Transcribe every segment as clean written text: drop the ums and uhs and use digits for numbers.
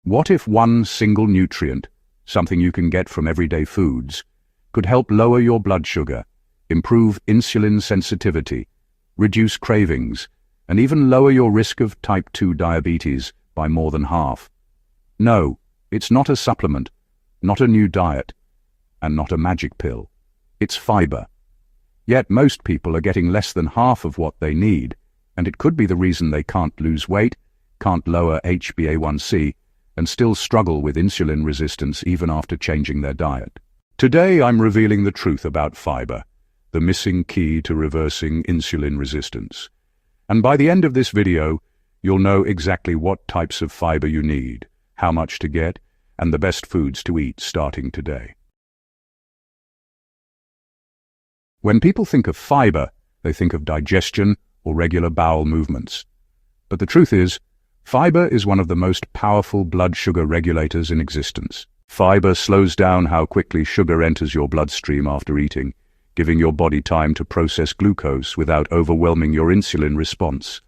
What if one single nutrient, something you can get from everyday foods, could help lower your blood sugar, improve insulin sensitivity, reduce cravings, and even lower your risk of type 2 diabetes by more than half? No, it's not a supplement, not a new diet, and not a magic pill. It's fiber. Yet most people are getting less than half of what they need, and it could be the reason they can't lose weight, can't lower HbA1c, and still struggle with insulin resistance even after changing their diet. Today I'm revealing the truth about fiber, the missing key to reversing insulin resistance. And by the end of this video, you'll know exactly what types of fiber you need, how much to get, and the best foods to eat starting today. When people think of fiber, they think of digestion or regular bowel movements. But the truth is, fiber is one of the most powerful blood sugar regulators in existence. Fiber slows down how quickly sugar enters your bloodstream after eating, giving your body time to process glucose without overwhelming your insulin response.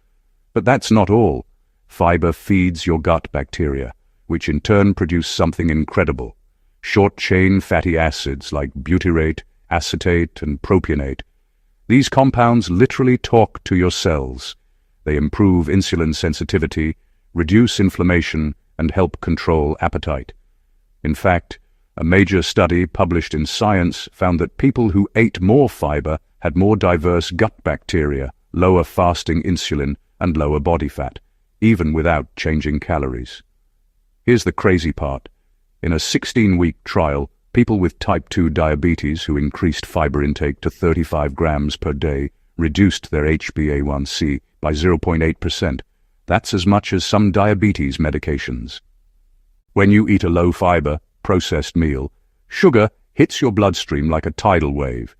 But that's not all. Fiber feeds your gut bacteria, which in turn produce something incredible: short-chain fatty acids like butyrate, acetate, and propionate. These compounds literally talk to your cells. They improve insulin sensitivity, reduce inflammation, and help control appetite. In fact, a major study published in Science found that people who ate more fiber had more diverse gut bacteria, lower fasting insulin, and lower body fat, even without changing calories. Here's the crazy part. In a 16-week trial, people with type 2 diabetes who increased fiber intake to 35 grams per day reduced their HbA1c by 0.8%. That's as much as some diabetes medications. When you eat a low-fiber, processed meal, sugar hits your bloodstream like a tidal wave.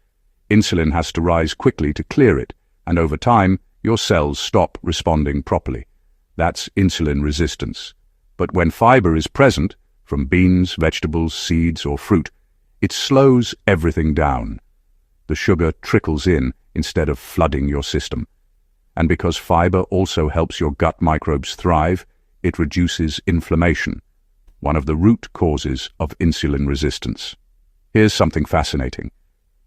Insulin has to rise quickly to clear it, and over time, your cells stop responding properly. That's insulin resistance. But when fiber is present, from beans, vegetables, seeds, or fruit, it slows everything down. The sugar trickles in instead of flooding your system. And because fiber also helps your gut microbes thrive, it reduces inflammation, one of the root causes of insulin resistance. Here's something fascinating.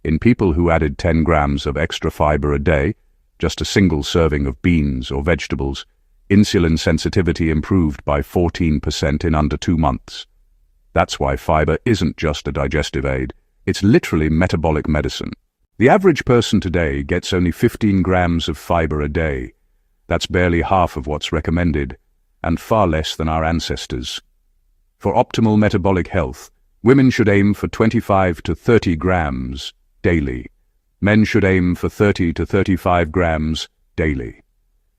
In people who added 10 grams of extra fiber a day, just a single serving of beans or vegetables, insulin sensitivity improved by 14% in under 2 months. That's why fiber isn't just a digestive aid, it's literally metabolic medicine. The average person today gets only 15 grams of fiber a day. That's barely half of what's recommended, and far less than our ancestors. For optimal metabolic health, women should aim for 25 to 30 grams daily. Men should aim for 30 to 35 grams daily.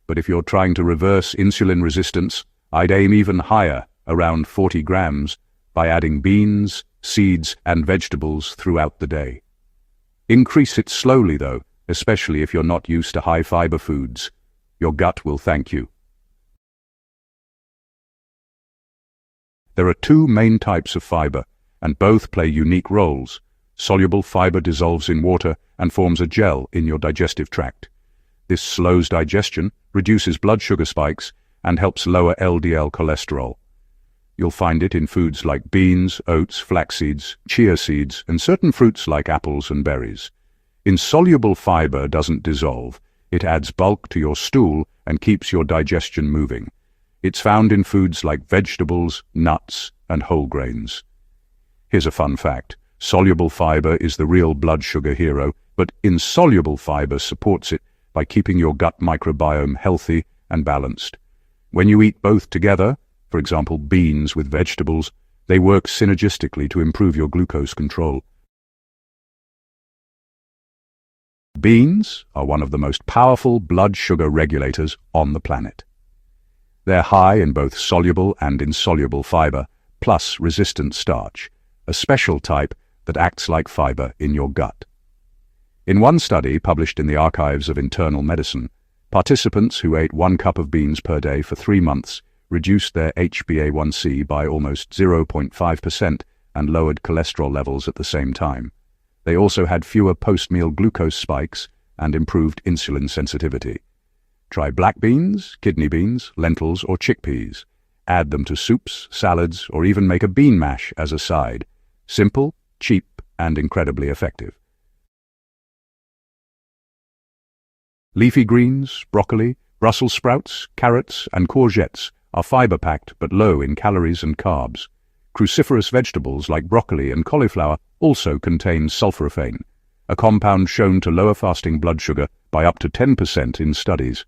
But if you're trying to reverse insulin resistance, I'd aim even higher, around 40 grams, by adding beans, seeds, and vegetables throughout the day. Increase it slowly, though, especially if you're not used to high-fiber foods. Your gut will thank you. There are 2 main types of fiber, and both play unique roles. Soluble fiber dissolves in water and forms a gel in your digestive tract. This slows digestion, reduces blood sugar spikes, and helps lower LDL cholesterol. You'll find it in foods like beans, oats, flax seeds, chia seeds, and certain fruits like apples and berries. Insoluble fiber doesn't dissolve. It adds bulk to your stool and keeps your digestion moving. It's found in foods like vegetables, nuts, and whole grains. Here's a fun fact. Soluble fiber is the real blood sugar hero, but insoluble fiber supports it by keeping your gut microbiome healthy and balanced. When you eat both together, for example beans with vegetables, they work synergistically to improve your glucose control. Beans are one of the most powerful blood sugar regulators on the planet. They're high in both soluble and insoluble fiber, plus resistant starch, a special type that acts like fiber in your gut. In one study published in the Archives of Internal Medicine, participants who ate 1 cup of beans per day for 3 months reduced their HbA1c by almost 0.5% and lowered cholesterol levels at the same time. They also had fewer post-meal glucose spikes and improved insulin sensitivity. Try black beans, kidney beans, lentils, or chickpeas. Add them to soups, salads, or even make a bean mash as a side. Simple, cheap, and incredibly effective. Leafy greens, broccoli, Brussels sprouts, carrots, and courgettes are fiber-packed but low in calories and carbs. Cruciferous vegetables like broccoli and cauliflower also contain sulforaphane, a compound shown to lower fasting blood sugar by up to 10% in studies.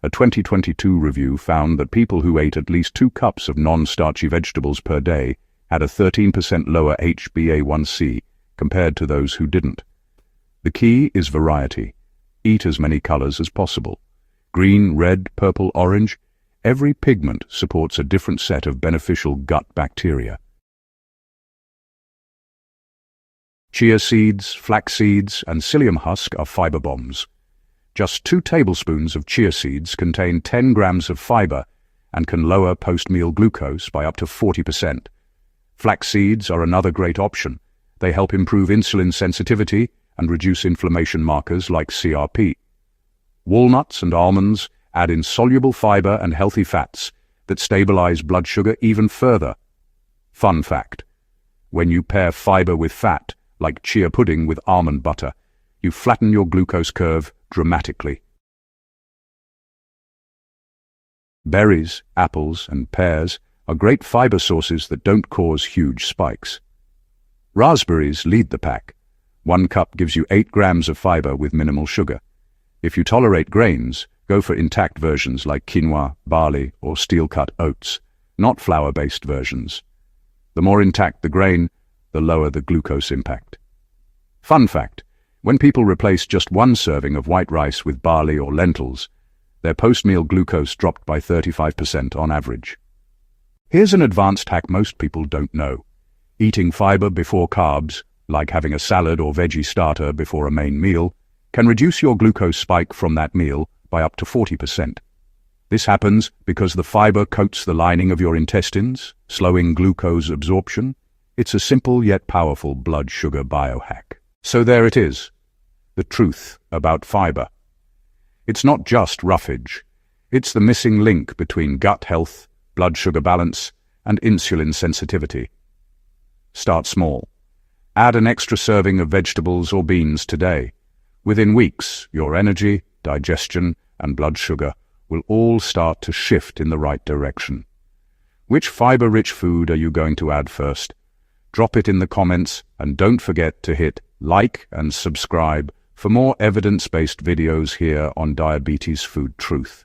A 2022 review found that people who ate at least 2 cups of non-starchy vegetables per day had a 13% lower HbA1c compared to those who didn't. The key is variety. Eat as many colors as possible. Green, red, purple, orange. Every pigment supports a different set of beneficial gut bacteria. Chia seeds, flax seeds, and psyllium husk are fiber bombs. Just 2 tablespoons of chia seeds contain 10 grams of fiber and can lower post-meal glucose by up to 40%. Flax seeds are another great option. They help improve insulin sensitivity and reduce inflammation markers like CRP. Walnuts and almonds add insoluble fiber and healthy fats that stabilize blood sugar even further. Fun fact: when you pair fiber with fat, like chia pudding with almond butter, you flatten your glucose curve dramatically. Berries, apples, and pears are great fiber sources that don't cause huge spikes. Raspberries lead the pack. 1 cup gives you 8 grams of fiber with minimal sugar. If you tolerate grains, go for intact versions like quinoa, barley, or steel-cut oats, not flour-based versions. The more intact the grain, the lower the glucose impact. Fun fact: when people replace just 1 serving of white rice with barley or lentils, their post-meal glucose dropped by 35% on average. Here's an advanced hack most people don't know. Eating fiber before carbs, like having a salad or veggie starter before a main meal, can reduce your glucose spike from that meal by up to 40%. This happens because the fiber coats the lining of your intestines, slowing glucose absorption. It's a simple yet powerful blood sugar biohack. So there it is, the truth about fiber. It's not just roughage. It's the missing link between gut health, blood sugar balance, and insulin sensitivity. Start small. Add an extra serving of vegetables or beans today. Within weeks, your energy, digestion, and blood sugar will all start to shift in the right direction. Which fiber-rich food are you going to add first? Drop it in the comments, and don't forget to hit like and subscribe for more evidence-based videos here on Diabetes Food Truth.